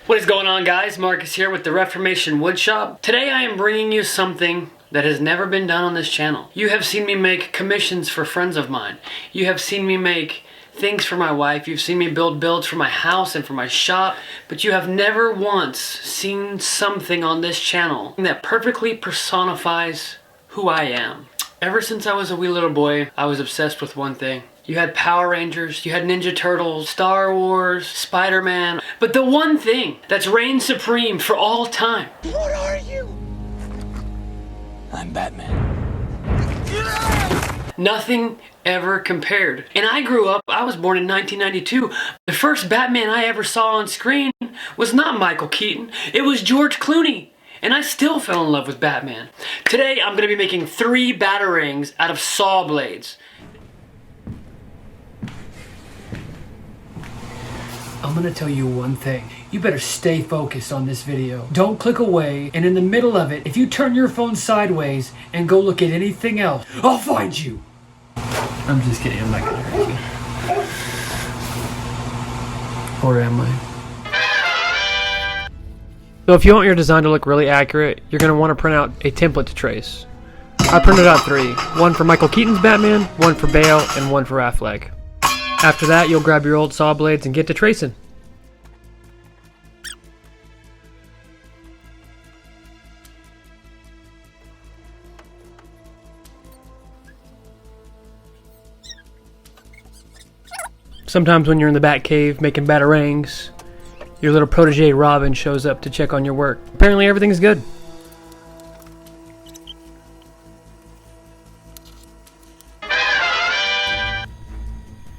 What is going on, guys? Marcus here with the Reformation Woodshop. Today I am bringing you something that has never been done on this channel. You have seen me make commissions for friends of mine. You have seen me make things for my wife. You've seen me build builds for my house and for my shop, but you have never once seen something on this channel that perfectly personifies who I am. Ever since I was a wee little boy, I was obsessed with one thing. You had Power Rangers, you had Ninja Turtles, Star Wars, Spider-Man, but the one thing that's reigned supreme for all time. What are you? I'm Batman. Nothing ever compared. And I grew up, I was born in 1992. The first Batman I ever saw on screen was not Michael Keaton, it was George Clooney. And I still fell in love with Batman. Today I'm going to be making 3 Batarangs out of Sawblades. I'm gonna tell you one thing. You better stay focused on this video. Don't click away, and in the middle of it, if you turn your phone sideways and go look at anything else, I'll find you. I'm just kidding, I'm not gonna hurt you. Or am I? So if you want your design to look really accurate, you're gonna wanna print out a template to trace. I printed out 3. One for Michael Keaton's Batman, one for Bale, and one for Affleck. After that, you'll grab your old saw blades and get to tracing. Sometimes when you're in the Bat Cave making Batarangs, your little protege Robin shows up to check on your work. Apparently everything's good.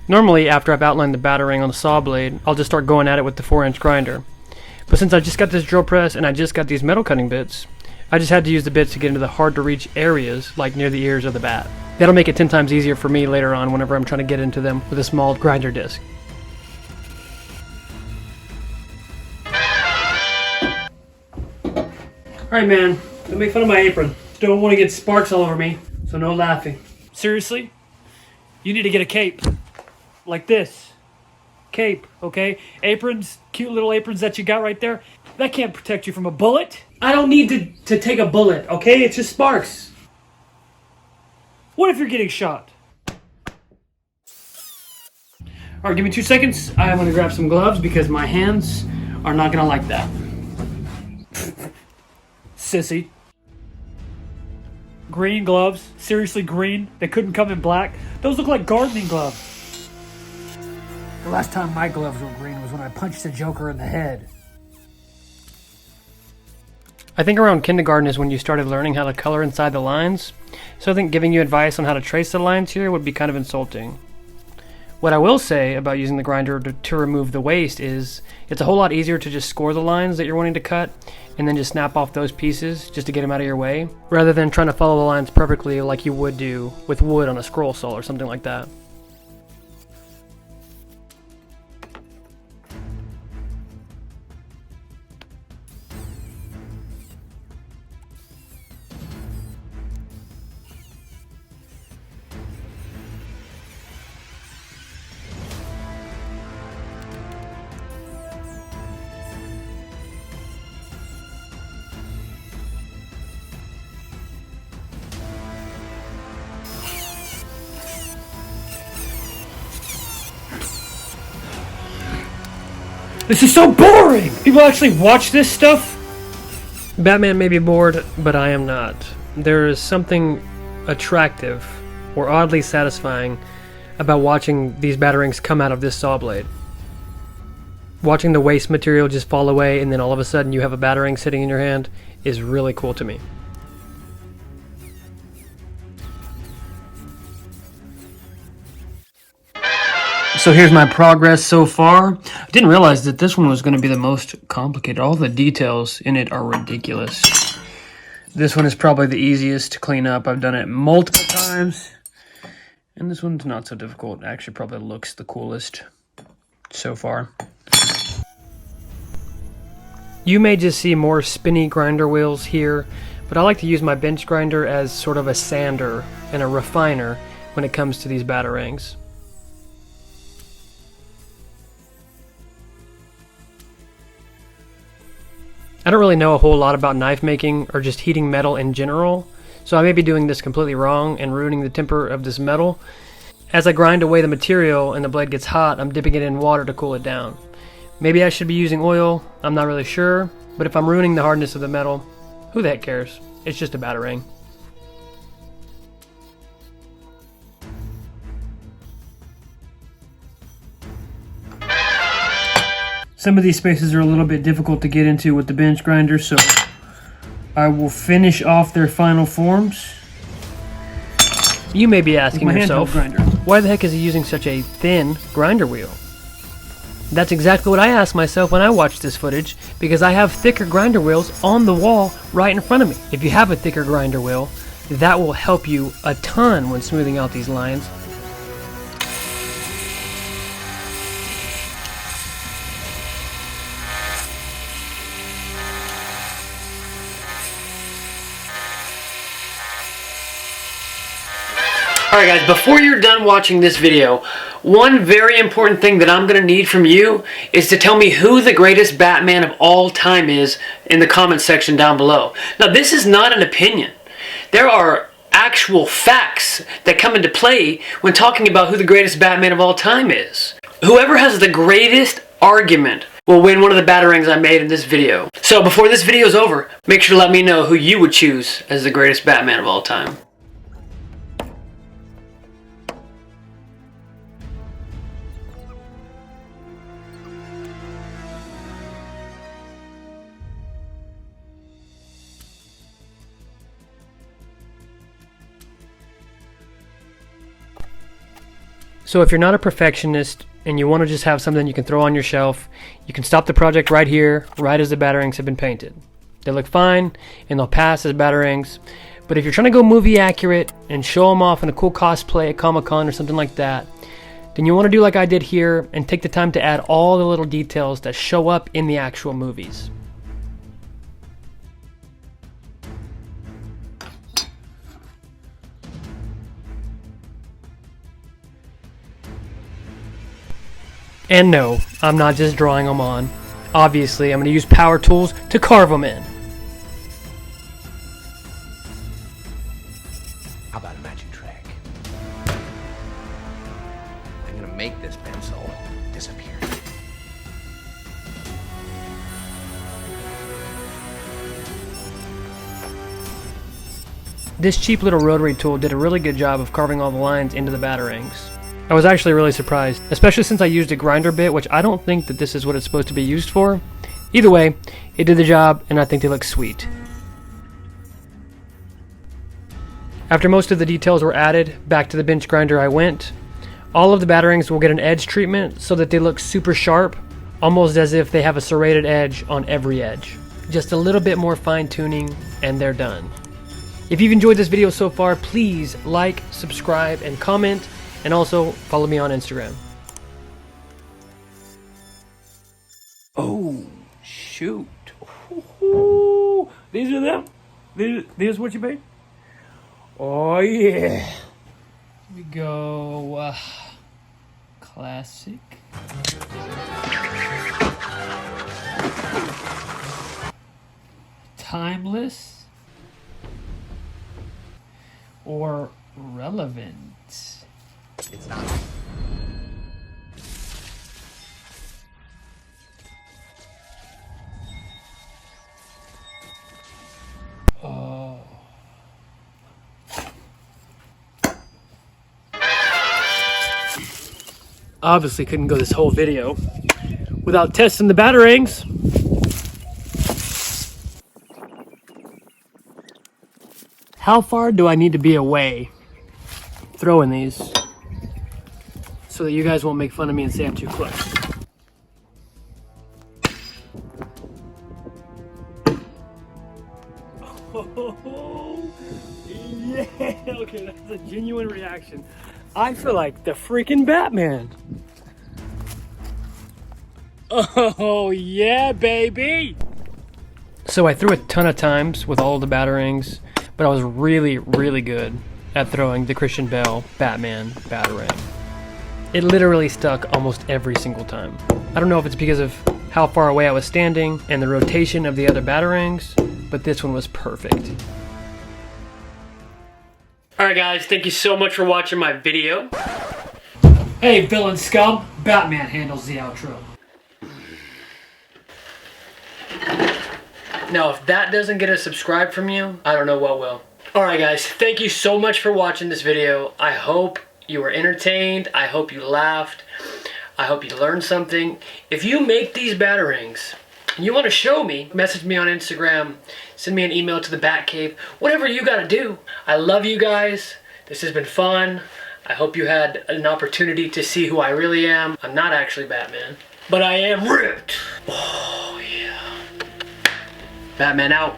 Normally, after I've outlined the Batarang on the saw blade, I'll just start going at it with the 4-inch grinder. But since I just got this drill press and I just got these metal cutting bits, I just had to use the bits to get into the hard to reach areas, like near the ears of the bat. That'll make it 10 times easier for me later on whenever I'm trying to get into them with a small grinder disc. Alright, man, don't make fun of my apron. Don't want to get sparks all over me, so no laughing. Seriously? You need to get a cape. Like this. Cape, okay? Aprons, cute little aprons that you got right there. That can't protect you from a bullet. I don't need to take a bullet, okay? It's just sparks. What if you're getting shot? Alright, give me 2 seconds. I'm gonna grab some gloves because my hands are not gonna like that. Sissy. Green gloves. Seriously green. They couldn't come in black. Those look like gardening gloves. The last time my gloves were green was when I punched the Joker in the head. I think around kindergarten is when you started learning how to color inside the lines, so I think giving you advice on how to trace the lines here would be kind of insulting. What I will say about using the grinder to remove the waste is it's a whole lot easier to just score the lines that you're wanting to cut and then just snap off those pieces just to get them out of your way, rather than trying to follow the lines perfectly like you would do with wood on a scroll saw or something like that. This is so boring! People actually watch this stuff? Batman may be bored, but I am not. There is something attractive or oddly satisfying about watching these Batarangs come out of this saw blade. Watching the waste material just fall away and then all of a sudden you have a Batarang sitting in your hand is really cool to me. So here's my progress so far. I didn't realize that this one was going to be the most complicated. All the details in it are ridiculous. This one is probably the easiest to clean up. I've done it multiple times. And this one's not so difficult. It actually probably looks the coolest so far. You may just see more spinny grinder wheels here, but I like to use my bench grinder as sort of a sander and a refiner when it comes to these Batarangs. don't really know a whole lot about knife making or just heating metal in general, so I may be doing this completely wrong and ruining the temper of this metal. As I grind away the material and the blade gets hot, I'm dipping it in water to cool it down. Maybe I should be using oil, I'm not really sure, but if I'm ruining the hardness of the metal, who the heck cares? It's just a batarang. Some of these spaces are a little bit difficult to get into with the bench grinder, so I will finish off their final forms. You may be asking yourself, why the heck is he using such a thin grinder wheel? That's exactly what I asked myself when I watched this footage, because I have thicker grinder wheels on the wall right in front of me. If you have a thicker grinder wheel, that will help you a ton when smoothing out these lines. Alright guys, before you're done watching this video, one very important thing that I'm going to need from you is to tell me who the greatest Batman of all time is in the comments section down below. Now this is not an opinion. There are actual facts that come into play when talking about who the greatest Batman of all time is. Whoever has the greatest argument will win one of the Batarangs I made in this video. So before this video is over, make sure to let me know who you would choose as the greatest Batman of all time. So if you're not a perfectionist and you want to just have something you can throw on your shelf, you can stop the project right here, right as the Batarangs have been painted. They look fine and they'll pass as Batarangs. But if you're trying to go movie accurate and show them off in a cool cosplay at Comic-Con or something like that, then you want to do like I did here and take the time to add all the little details that show up in the actual movies. And no, I'm not just drawing them on. Obviously, I'm going to use power tools to carve them in. How about a magic trick? I'm going to make this pencil disappear. This cheap little rotary tool did a really good job of carving all the lines into the Batarangs. I was actually really surprised, especially since I used a grinder bit, which I don't think that this is what it's supposed to be used for. Either way, it did the job, and I think they look sweet. After most of the details were added, back to the bench grinder I went. All of the Batarangs will get an edge treatment so that they look super sharp, almost as if they have a serrated edge on every edge. Just a little bit more fine tuning, and they're done. If you've enjoyed this video so far, please like, subscribe, and comment. And also, follow me on Instagram. Oh, shoot. Ooh, these are them? These is what you made? Oh, yeah. Here we go. Classic. Timeless. Or relevant. It's not. Oh. Obviously couldn't go this whole video without testing the Batarangs. How far do I need to be away throwing these so that you guys won't make fun of me and say I'm too close? Oh, yeah, okay, that's a genuine reaction. I feel like the freaking Batman. Oh, yeah, baby. So I threw a ton of times with all the Batarangs, but I was really, really good at throwing the Christian Bale Batman Batarang. It literally stuck almost every single time. I don't know if it's because of how far away I was standing, and the rotation of the other Batarangs, but this one was perfect. Alright guys, thank you so much for watching my video. Hey villain scum, Batman handles the outro. Now if that doesn't get a subscribe from you, I don't know what will. Alright guys, thank you so much for watching this video. I hope you were entertained, I hope you laughed, I hope you learned something. If you make these Batarangs and you want to show me, message me on Instagram, send me an email to the Batcave, whatever you gotta do. I love you guys, this has been fun. I hope you had an opportunity to see who I really am. I'm not actually Batman, but I am ripped. Oh yeah. Batman out.